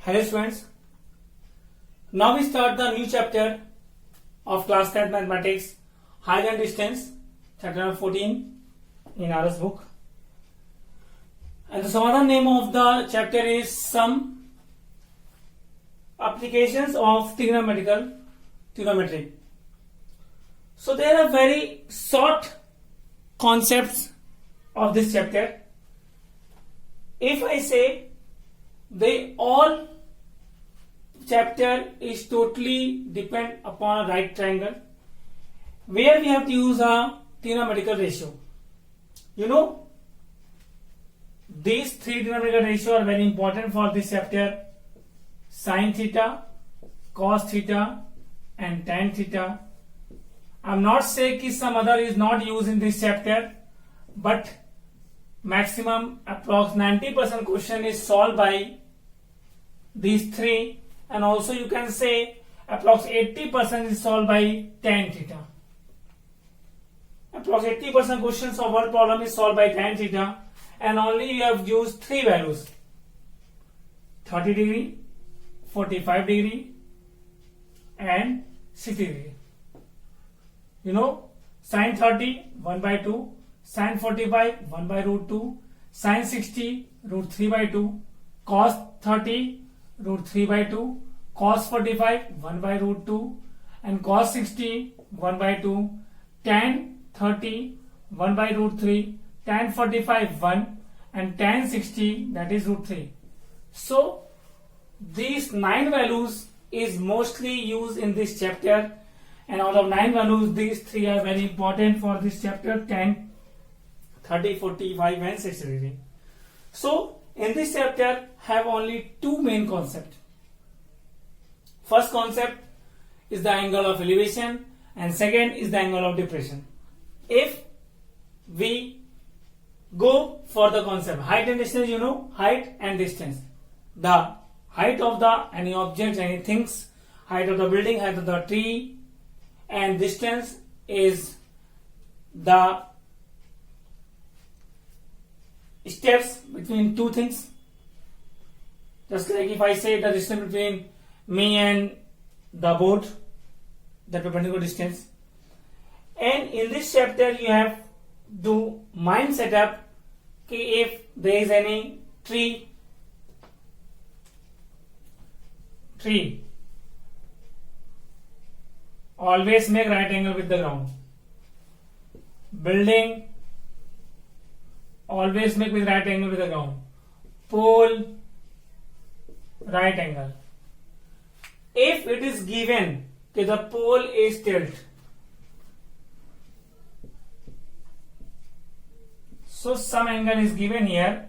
Hello students, now we start the new chapter of class 10 mathematics, height and distance, chapter number 14 in RS book. And the some other name of the chapter is some applications of trigonometry. So there are very short concepts of this chapter. If I say they all chapter is totally depend upon a right triangle where we have to use a trigonometrical ratio. You know, these three trigonometrical ratio are very important for this chapter: sin theta, cos theta, and tan theta. I'm not saying that some other is not used in this chapter, but maximum approx 90% question is solved by these three, and also you can say approx 80% is solved by tan theta. Approx 80% questions of our problem is solved by tan theta, and only you have used three values: 30 degree, 45 degree, and 60 degree. You know, sin 30 1 by 2, sin 45 1 by root 2, sin 60 root 3 by 2, cos 30 root 3 by 2, cos 45 1 by root 2, and cos 60 1 by 2, tan 30 1 by root 3, tan 45 1, and tan 60, that is root 3. So these 9 values is mostly used in this chapter, and out of 9 values these 3 are very important for this chapter: tan, 30, 45, and 60 degree. So in this chapter have only two main concepts. First concept is the angle of elevation, and second is the angle of depression. If we go for the concept height and distance, you know, height and distance, the height of the any objects, any things, height of the building, height of the tree, and distance is the steps between two things. Just like if I say the distance between me and the boat, the perpendicular distance. And in this chapter you have to mind setup if there is any tree, always make right angle with the ground. Building, always make with right angle with the ground. Pole, right angle. If it is given that the pole is tilt, so some angle is given here,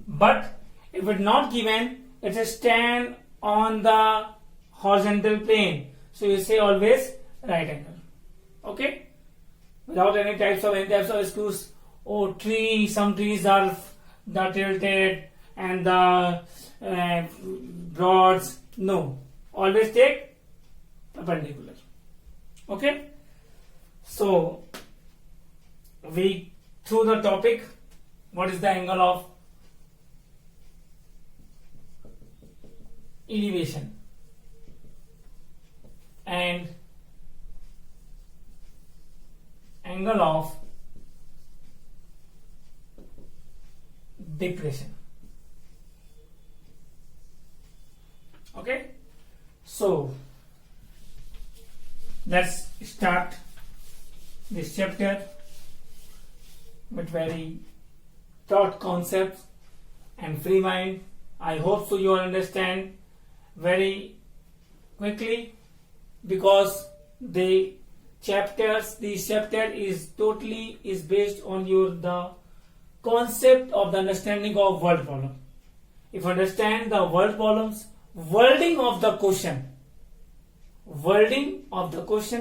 but if it not given, it is stand on the horizontal plane. So you say always right angle. Okay, without any types of excuse. Oh, tree, some trees are the tilted and the broads. No, always take perpendicular. Okay, so we through the topic, what is the angle of elevation and angle of depression. Okay, so let's start this chapter with very short concepts and free mind. I hope so you all understand very quickly, because this chapter is totally based on the concept of the understanding of world problem. If you understand the world problems, wording of the question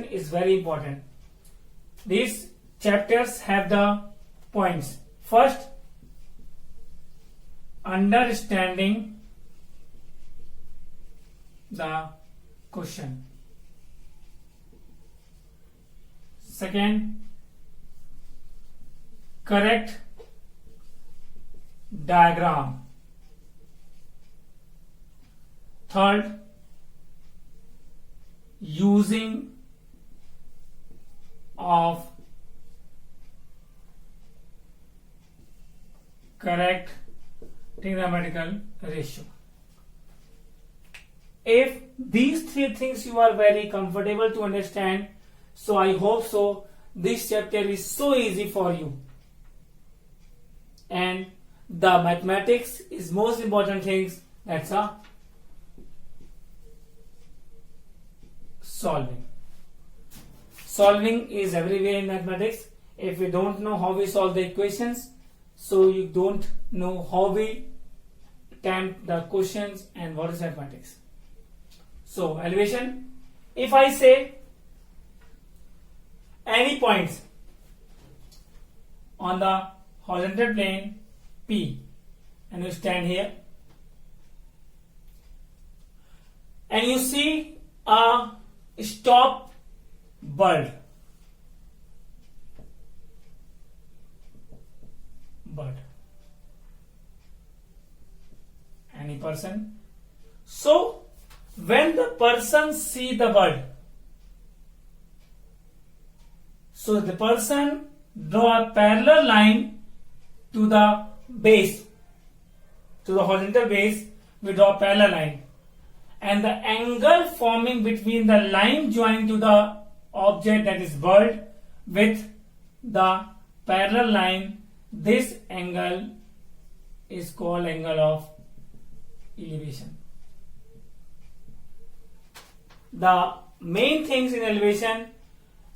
is very important. These chapters have the points. First, understanding the question. Second, correct diagram. Third, using of correct trigonometrical ratio. If these three things you are very comfortable to understand, so I hope so this chapter is so easy for you. And the mathematics is most important things, that's a solving. Solving is everywhere in mathematics. If we don't know how we solve the equations, so you don't know how we attempt the questions and what is mathematics. So elevation, if I say any points on the horizontal plane P, and you stand here and you see a stop bird, any person. So when the person see the bird, so the person draw a parallel line to the base, to the horizontal base, we draw a parallel line, and the angle forming between the line joining to the object, that is bird, with the parallel line, this angle is called angle of elevation. The main things in elevation,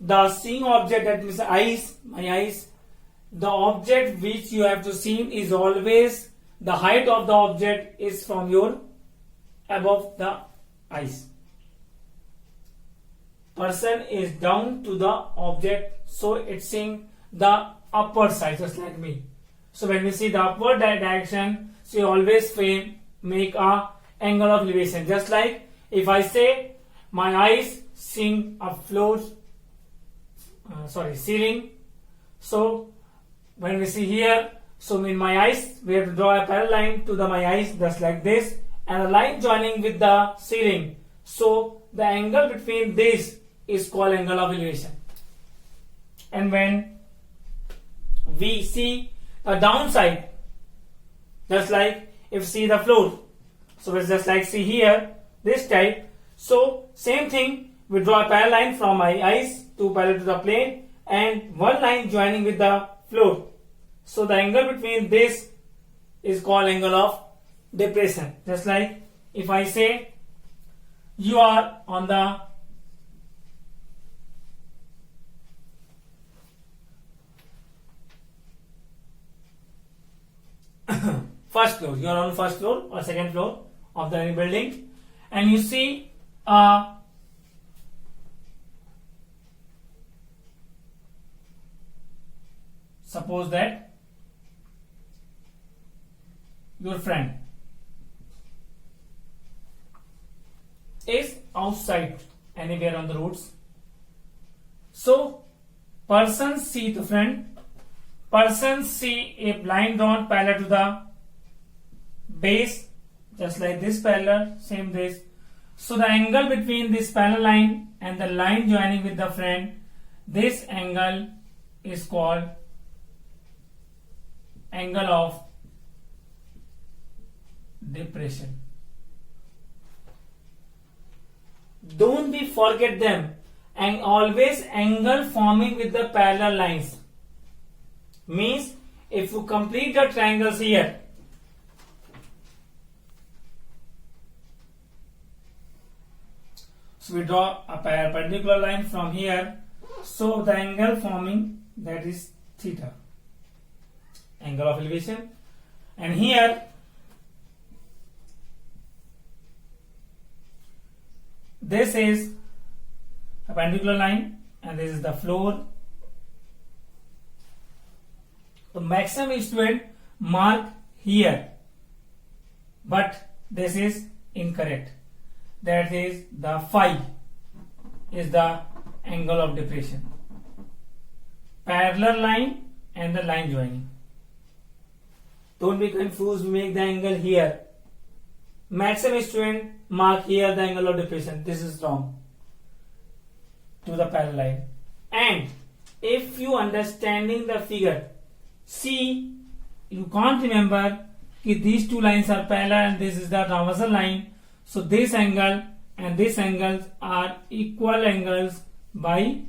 the seeing object, that means eyes, my eyes, the object which you have to see is always, the height of the object is from your above the eyes. Person is down to the object, so it's seeing the upward side, just like me. So when we see the upward direction, so you always make a angle of elevation. Just like if I say my eyes seeing a floor, ceiling. So when we see here, so in my eyes, we have to draw a parallel line to my eyes, just like this, and a line joining with the ceiling. So the angle between this is called angle of elevation. And when we see a downside, just like if see the floor, so it's just like see here, this type. So same thing, we draw a parallel line from my eyes to parallel to the plane, and one line joining with the floor. So the angle between this is called angle of depression. Just like if I say you are on the first floor, you are on first floor or second floor of the building, and you see suppose that your friend is outside anywhere on the roads. So person see the friend, person see a line drawn parallel to the base, just like this parallel, same this. So the angle between this parallel line and the line joining with the friend, this angle is called angle of depression. Don't be forget them, and always angle forming with the parallel lines. Means if you complete the triangles here, so we draw a perpendicular line from here, so the angle forming, that is theta, angle of elevation. And here this is a perpendicular line and this is the floor. The maximum student mark here, but this is incorrect. That is the phi is the angle of depression. Parallel line and the line joining. Don't be confused, make the angle here. maximum student mark here the angle of depression. This is wrong to the parallel line. And if you understanding the figure, see, you can't remember if these two lines are parallel and this is the transversal line. So this angle and this angle are equal angles by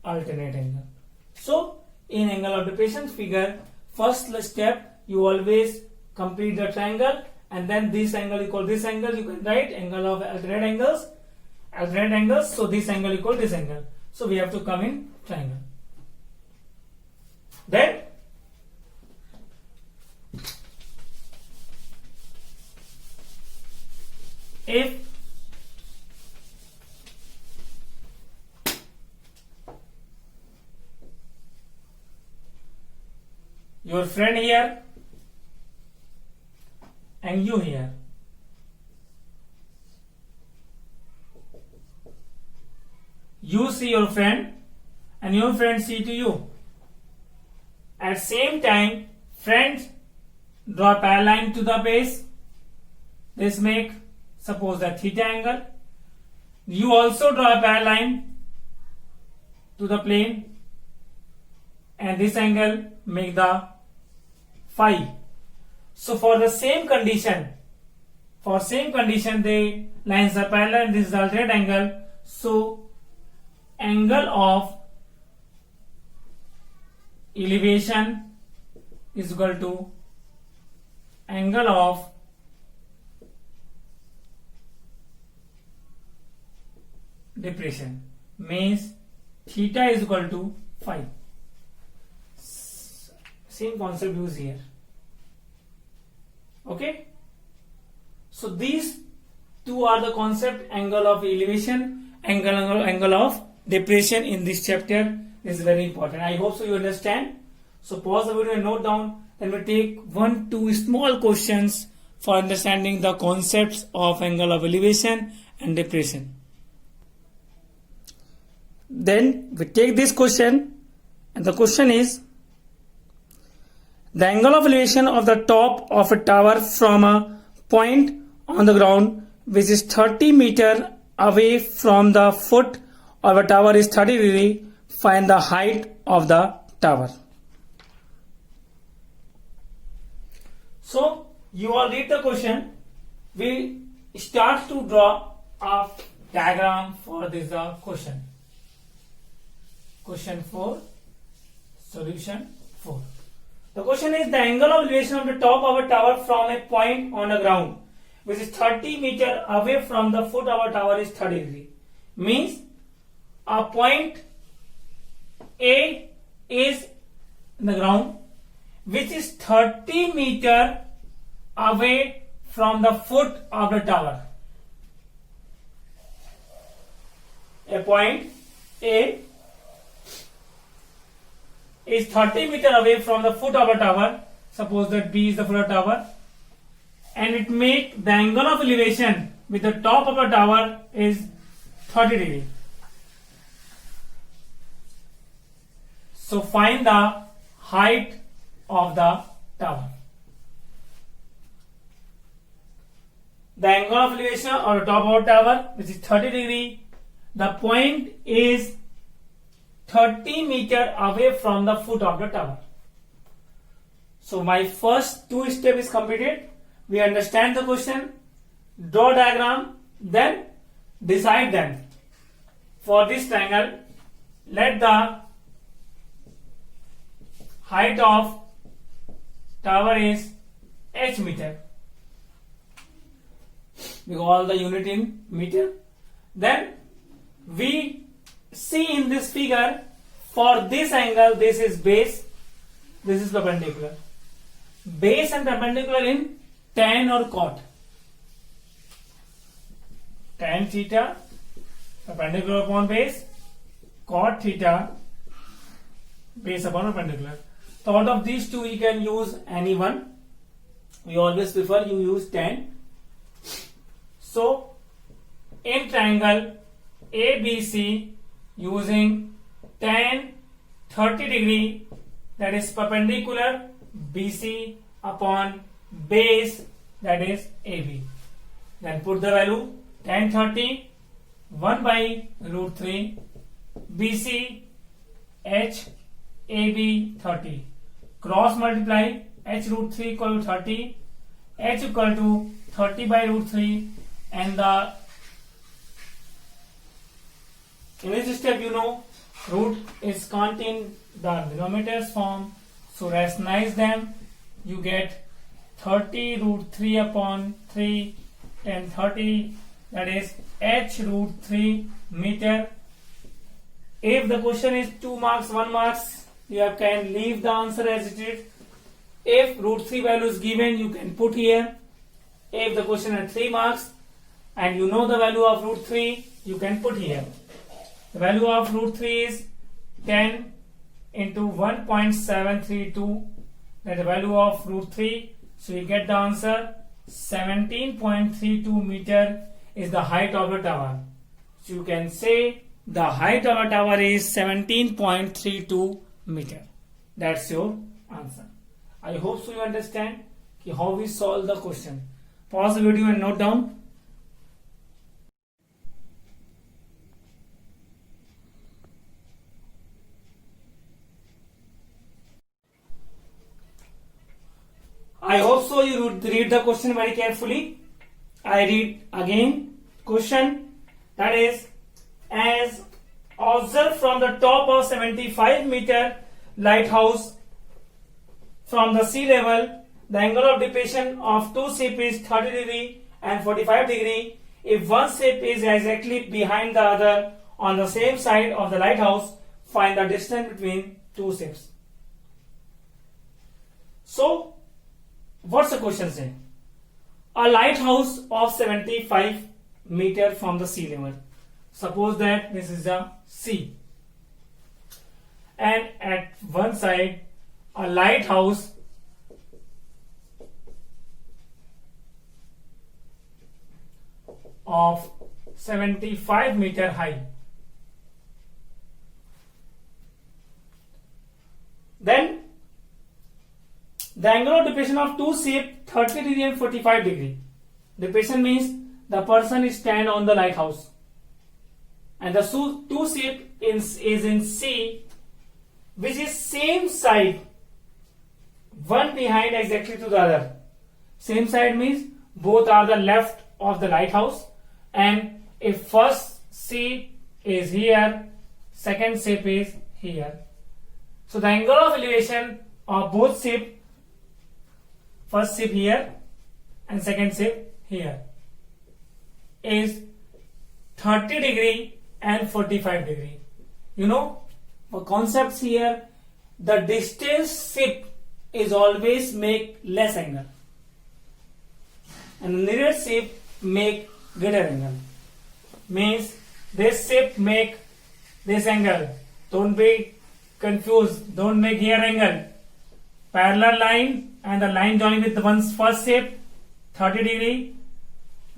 alternate angle. So in angle of depression figure, first step you always complete the triangle, and then this angle equal this angle. You can write angle of alternate angles. So this angle equal this angle. So we have to come in triangle. Then if your friend here and you here, you see your friend and your friend see to you. At same time, friends draw a parallel line to the base. This make suppose the theta angle. You also draw a parallel line to the plane, and this angle make the phi. So for the same condition, the lines are parallel and this is the alternate angle. So angle of elevation is equal to angle of depression, means theta is equal to phi. Same concept used here. Okay, so these two are the concept: angle of elevation, angle of depression in this chapter is very important. I hope so you understand. So pause the video and note down. Then we take 1-2 small questions for understanding the concepts of angle of elevation and depression. Then we take this question, and the question is: the angle of elevation of the top of a tower from a point on the ground which is 30 meter away from the foot of a tower is 30 degree. Find the height of the tower. So you all read the question. We start to draw a diagram for this question. Question 4, solution 4. The question is: the angle of elevation of the top of a tower from a point on the ground which is 30 meter away from the foot of a tower is 30 degree. Means a point A is in the ground which is 30 meter away from the foot of the tower. A point A is 30 meter away from the foot of a tower. Suppose that B is the foot of a tower, and it make the angle of elevation with the top of a tower is 30 degree. So find the height of the tower. The angle of elevation of the top of a tower which is 30 degree. The point is 30 meter away from the foot of the tower. So my first two steps is completed. We understand the question, draw diagram, then decide them. For this triangle, let the height of tower is h meter. We call the unit in meter. Then we see in this figure, for this angle, this is base, this is perpendicular. Base and perpendicular in tan or cot. Tan theta, perpendicular upon base, cot theta, base upon perpendicular. So out of these two, you can use any one. We always prefer you use tan. So in triangle ABC, using tan 30 degree, that is perpendicular BC upon base that is AB. Then put the value tan 30 1 by root 3 BC H AB 30. Cross multiply H root 3 equal to 30, H equal to 30 by root 3, and the in this step you know root is can't in the denominators form, so rationalize them. You get 30 root 3 upon 3 and 30, that is H root 3 meter. If the question is 2 marks 1 marks, you can leave the answer as it is. If root 3 value is given, you can put here. If the question has 3 marks and you know the value of root 3, you can put here. The value of root 3 is 10 into 1.732. That the value of root 3. So you get the answer 17.32 meter is the height of the tower. So you can say the height of a tower is 17.32 meter. That's your answer. I hope so you understand how we solve the question. Pause the video and note down. I hope so you read the question very carefully. I read again. Question, that is, as observed from the top of 75 meter lighthouse from the sea level, the angle of depression of two ship is 30 degree and 45 degree. If one ship is exactly behind the other on the same side of the lighthouse, find the distance between two ships. So, what's the question say? A lighthouse of 75 meter from the sea level. Suppose that this is the sea, and at one side a lighthouse of 75 meter high. Then the angle of depression of two ship 30 degree and 45 degree. Depression means the person is stand on the lighthouse, and the two ship is in sea, which is same side, one behind exactly to the other. Same side means both are the left of the lighthouse, and if first ship is here, second ship is here. So the angle of elevation of both ship, first ship here and second ship here, is 30 degree and 45 degree. You know, for concepts here, the distance ship is always make less angle, and the nearest ship make greater angle. Means this ship make this angle. Don't be confused. Don't make here angle. Parallel line and the line joining with the one's first ship 30 degree.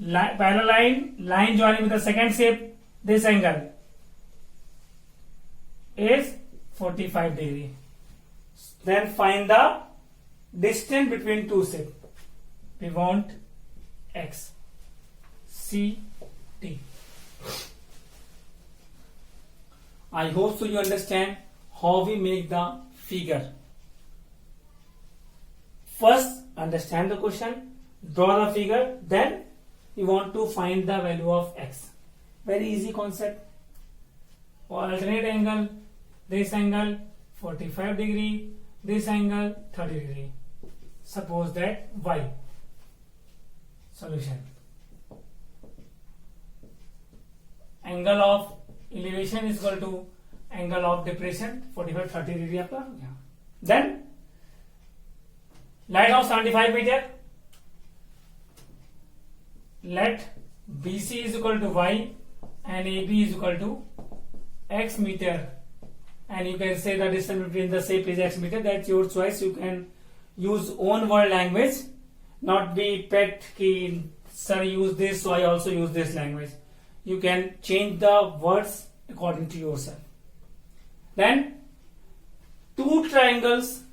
Parallel line joining with the second ship, this angle is 45 degree. Then find the distance between two ships. We want x, c, t. I hope so you understand how we make the figure. First, understand the question, draw the figure, then you want to find the value of x. Very easy concept. For alternate angle, this angle 45 degree, this angle 30 degree. Suppose that y. Solution. Angle of elevation is equal to angle of depression 45-30 degree आपका. Then lighthouse 75 meter. Let BC is equal to y and AB is equal to x meter, and you can say the distance between the shape is x meter. That's your choice. You can use own word language, not be pet ki sir use this, so I also use this language. You can change the words according to yourself. Then two triangles.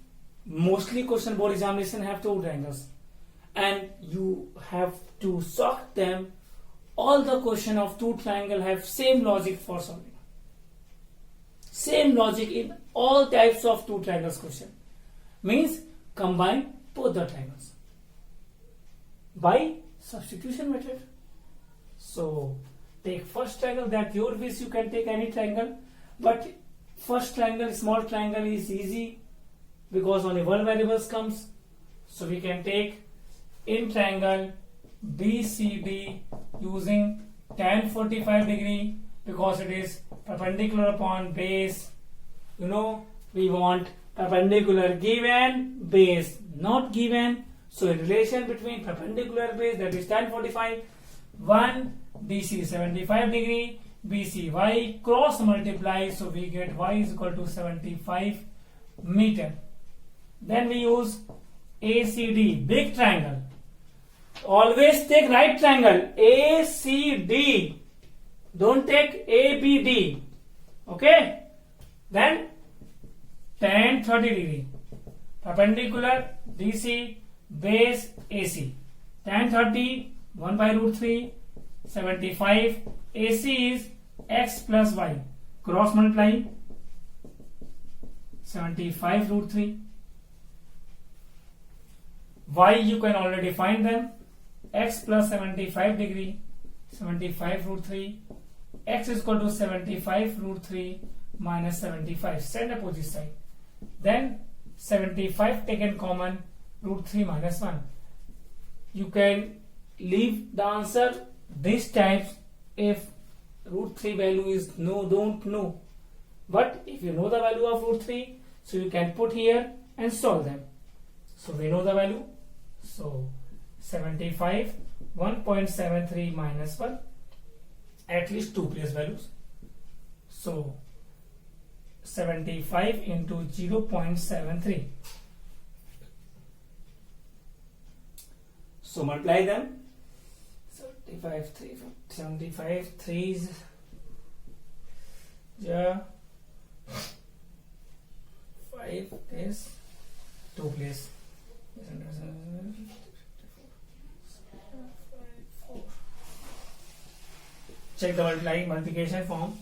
Mostly question board examination have two triangles. and you have to sort them. All the question of two triangle have same logic for solving. Same logic in all types of two triangles question. Means combine both the triangles by substitution method. So take first triangle, that your wish, you can take any triangle, but first triangle, small triangle is easy because only one variables comes. So we can take in triangle BCD using tan 45 degree because it is perpendicular upon base. You know, we want perpendicular given, base not given. So in relation between perpendicular base, that is tan 45, 1 BC 75 degree, BC y cross multiply, so we get y is equal to 75 meter. Then we use ACD, big triangle. Always take right triangle, ACD. Don't take ABD. Okay? Then tan 30 degree, perpendicular BC, base AC. Tan 30, 1 by root 3, 75. AC is x plus y. Cross multiply, 75 root 3. Y you can already find them. X plus 75 degree, 75 root 3. X is equal to 75 root 3 minus 75. Send opposite side. Then 75 taken common, root 3 minus 1. You can leave the answer this types if root 3 value is don't know. But if you know the value of root 3, so you can put here and solve them. So we know the value. So 75, 1.73 minus 1, at least two place values. So 75 into 0.73. So multiply them. 75 3s, yeah, 5 is two place. Check the multiplication form.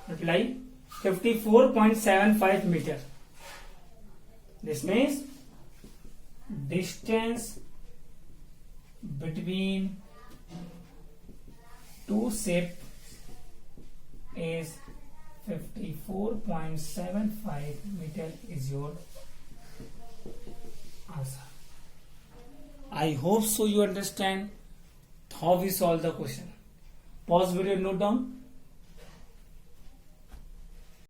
Multiply 54.75 meter. This means distance between two shapes is 54.75 meter is your answer. I hope so you understand how we solve the question. Pause video, note down.